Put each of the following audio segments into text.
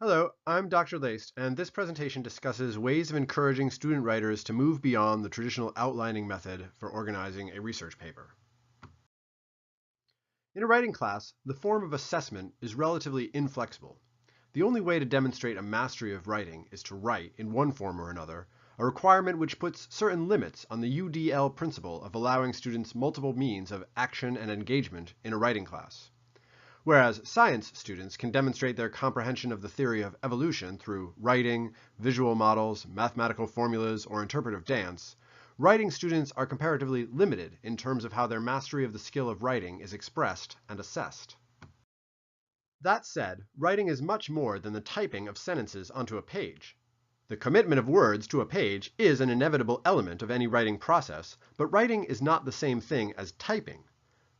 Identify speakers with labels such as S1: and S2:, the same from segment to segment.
S1: Hello, I'm Dr. Laist, and this presentation discusses ways of encouraging student writers to move beyond the traditional outlining method for organizing a research paper. In a writing class, the form of assessment is relatively inflexible. The only way to demonstrate a mastery of writing is to write, in one form or another, a requirement which puts certain limits on the UDL principle of allowing students multiple means of action and engagement in a writing class. Whereas science students can demonstrate their comprehension of the theory of evolution through writing, visual models, mathematical formulas, or interpretive dance, writing students are comparatively limited in terms of how their mastery of the skill of writing is expressed and assessed. That said, writing is much more than the typing of sentences onto a page. The commitment of words to a page is an inevitable element of any writing process, but writing is not the same thing as typing.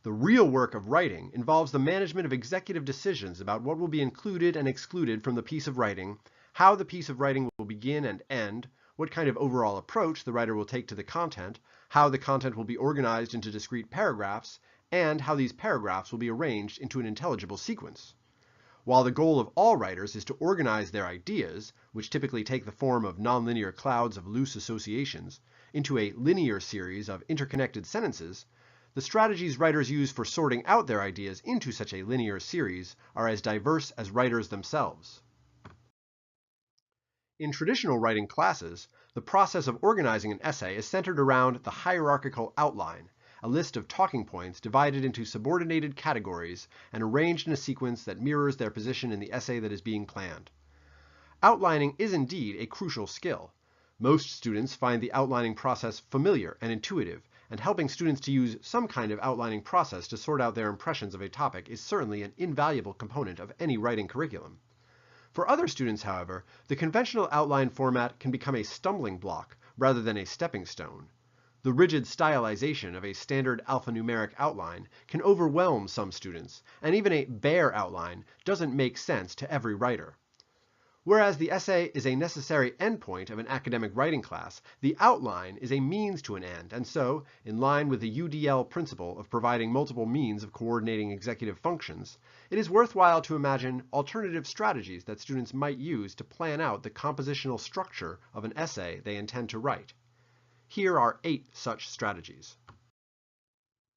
S1: The real work of writing involves the management of executive decisions about what will be included and excluded from the piece of writing, how the piece of writing will begin and end, what kind of overall approach the writer will take to the content, how the content will be organized into discrete paragraphs, and how these paragraphs will be arranged into an intelligible sequence. While the goal of all writers is to organize their ideas, which typically take the form of nonlinear clouds of loose associations, into a linear series of interconnected sentences, the strategies writers use for sorting out their ideas into such a linear series are as diverse as writers themselves. In traditional writing classes, the process of organizing an essay is centered around the hierarchical outline, a list of talking points divided into subordinated categories and arranged in a sequence that mirrors their position in the essay that is being planned. Outlining is indeed a crucial skill. Most students find the outlining process familiar and intuitive, and helping students to use some kind of outlining process to sort out their impressions of a topic is certainly an invaluable component of any writing curriculum. For other students, however, the conventional outline format can become a stumbling block rather than a stepping stone. The rigid stylization of a standard alphanumeric outline can overwhelm some students, and even a bare outline doesn't make sense to every writer. Whereas the essay is a necessary endpoint of an academic writing class, the outline is a means to an end, and so, in line with the UDL principle of providing multiple means of coordinating executive functions, it is worthwhile to imagine alternative strategies that students might use to plan out the compositional structure of an essay they intend to write. Here are 8 such strategies.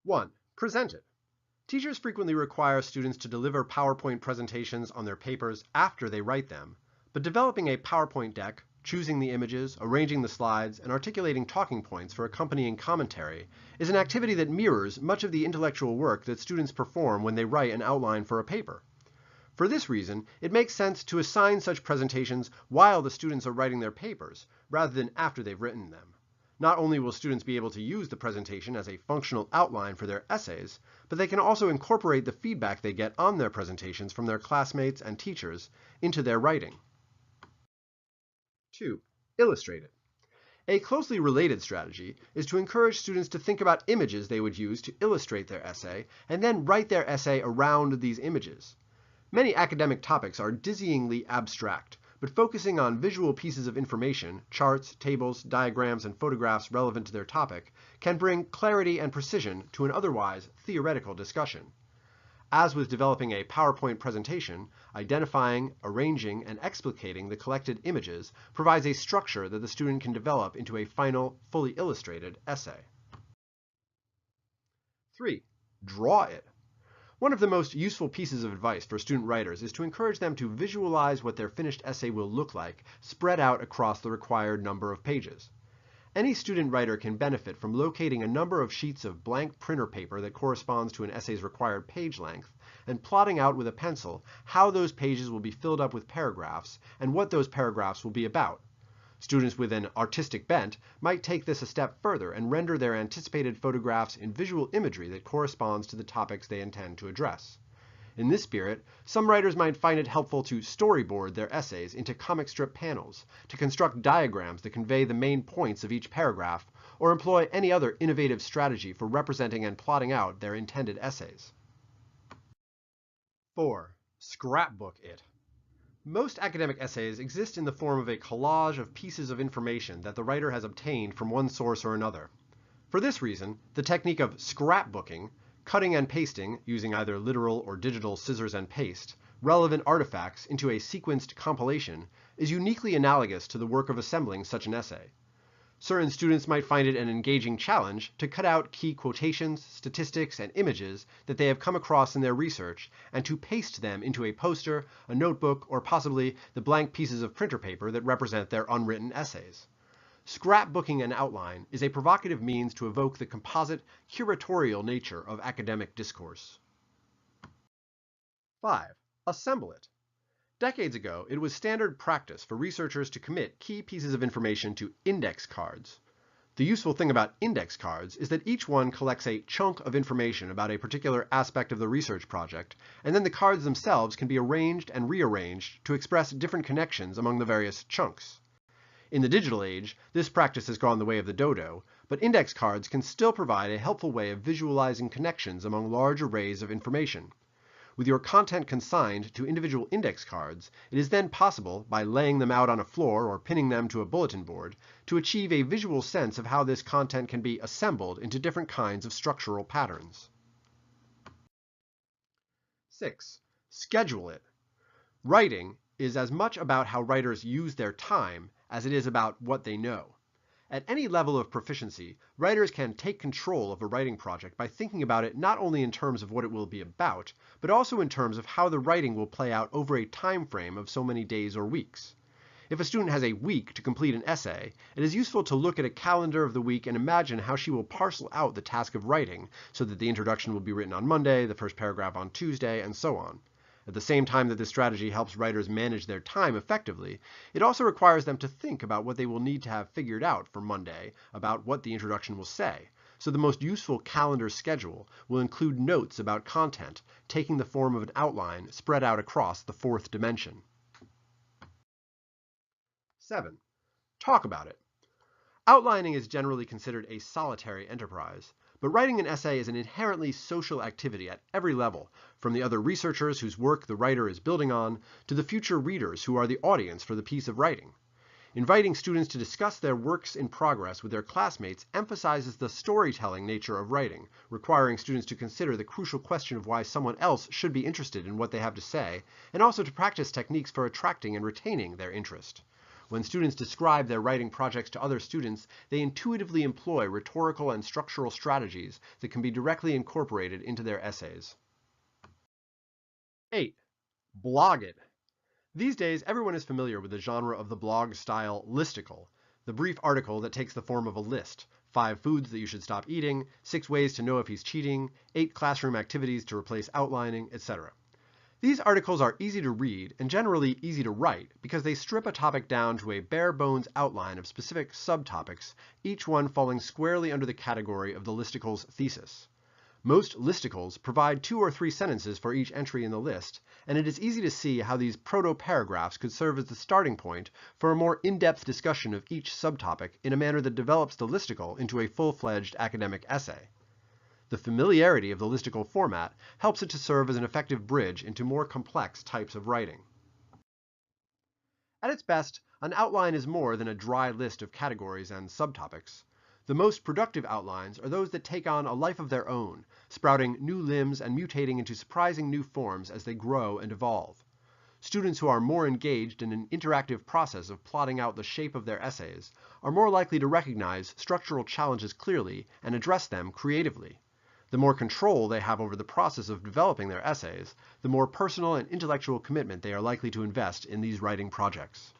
S1: 1. Present it. Teachers frequently require students to deliver PowerPoint presentations on their papers after they write them, but developing a PowerPoint deck, choosing the images, arranging the slides, and articulating talking points for accompanying commentary is an activity that mirrors much of the intellectual work that students perform when they write an outline for a paper. For this reason, it makes sense to assign such presentations while the students are writing their papers, rather than after they've written them. Not only will students be able to use the presentation as a functional outline for their essays, but they can also incorporate the feedback they get on their presentations from their classmates and teachers into their writing. 2. Illustrate it. A closely related strategy is to encourage students to think about images they would use to illustrate their essay, and then write their essay around these images. Many academic topics are dizzyingly abstract, but focusing on visual pieces of information, charts, tables, diagrams, and photographs relevant to their topic, can bring clarity and precision to an otherwise theoretical discussion. As with developing a PowerPoint presentation, identifying, arranging, and explicating the collected images provides a structure that the student can develop into a final, fully illustrated essay. 3. Draw it. One of the most useful pieces of advice for student writers is to encourage them to visualize what their finished essay will look like, spread out across the required number of pages. Any student writer can benefit from locating a number of sheets of blank printer paper that corresponds to an essay's required page length, and plotting out with a pencil how those pages will be filled up with paragraphs and what those paragraphs will be about. Students with an artistic bent might take this a step further and render their anticipated photographs in visual imagery that corresponds to the topics they intend to address. In this spirit, some writers might find it helpful to storyboard their essays into comic strip panels, to construct diagrams that convey the main points of each paragraph, or employ any other innovative strategy for representing and plotting out their intended essays. 4. Scrapbook it. Most academic essays exist in the form of a collage of pieces of information that the writer has obtained from one source or another. For this reason, the technique of scrapbooking, cutting and pasting using either literal or digital scissors and paste, relevant artifacts into a sequenced compilation is uniquely analogous to the work of assembling such an essay. Certain students might find it an engaging challenge to cut out key quotations, statistics, and images that they have come across in their research and to paste them into a poster, a notebook, or possibly the blank pieces of printer paper that represent their unwritten essays. Scrapbooking an outline is a provocative means to evoke the composite, curatorial nature of academic discourse. 5. Assemble it. Decades ago, it was standard practice for researchers to commit key pieces of information to index cards. The useful thing about index cards is that each one collects a chunk of information about a particular aspect of the research project, and then the cards themselves can be arranged and rearranged to express different connections among the various chunks. In the digital age, this practice has gone the way of the dodo, but index cards can still provide a helpful way of visualizing connections among large arrays of information. With your content consigned to individual index cards, it is then possible, by laying them out on a floor or pinning them to a bulletin board, to achieve a visual sense of how this content can be assembled into different kinds of structural patterns. 6. Schedule it. Writing is as much about how writers use their time as it is about what they know. At any level of proficiency, writers can take control of a writing project by thinking about it not only in terms of what it will be about, but also in terms of how the writing will play out over a time frame of so many days or weeks. If a student has a week to complete an essay, it is useful to look at a calendar of the week and imagine how she will parcel out the task of writing so that the introduction will be written on Monday, the first paragraph on Tuesday, and so on. At the same time that this strategy helps writers manage their time effectively, it also requires them to think about what they will need to have figured out for Monday about what the introduction will say. So the most useful calendar schedule will include notes about content, taking the form of an outline spread out across the fourth dimension. 7. Talk about it. Outlining is generally considered a solitary enterprise, but writing an essay is an inherently social activity at every level, from the other researchers whose work the writer is building on, to the future readers who are the audience for the piece of writing. Inviting students to discuss their works in progress with their classmates emphasizes the storytelling nature of writing, requiring students to consider the crucial question of why someone else should be interested in what they have to say, and also to practice techniques for attracting and retaining their interest. When students describe their writing projects to other students, they intuitively employ rhetorical and structural strategies that can be directly incorporated into their essays. 8. Blog it. These days, everyone is familiar with the genre of the blog-style listicle, the brief article that takes the form of a list: 5 foods that you should stop eating, 6 ways to know if he's cheating, 8 classroom activities to replace outlining, etc. These articles are easy to read and generally easy to write because they strip a topic down to a bare-bones outline of specific subtopics, each one falling squarely under the category of the listicle's thesis. Most listicles provide 2 or 3 sentences for each entry in the list, and it is easy to see how these proto-paragraphs could serve as the starting point for a more in-depth discussion of each subtopic in a manner that develops the listicle into a full-fledged academic essay. The familiarity of the listicle format helps it to serve as an effective bridge into more complex types of writing. At its best, an outline is more than a dry list of categories and subtopics. The most productive outlines are those that take on a life of their own, sprouting new limbs and mutating into surprising new forms as they grow and evolve. Students who are more engaged in an interactive process of plotting out the shape of their essays are more likely to recognize structural challenges clearly and address them creatively. The more control they have over the process of developing their essays, the more personal and intellectual commitment they are likely to invest in these writing projects.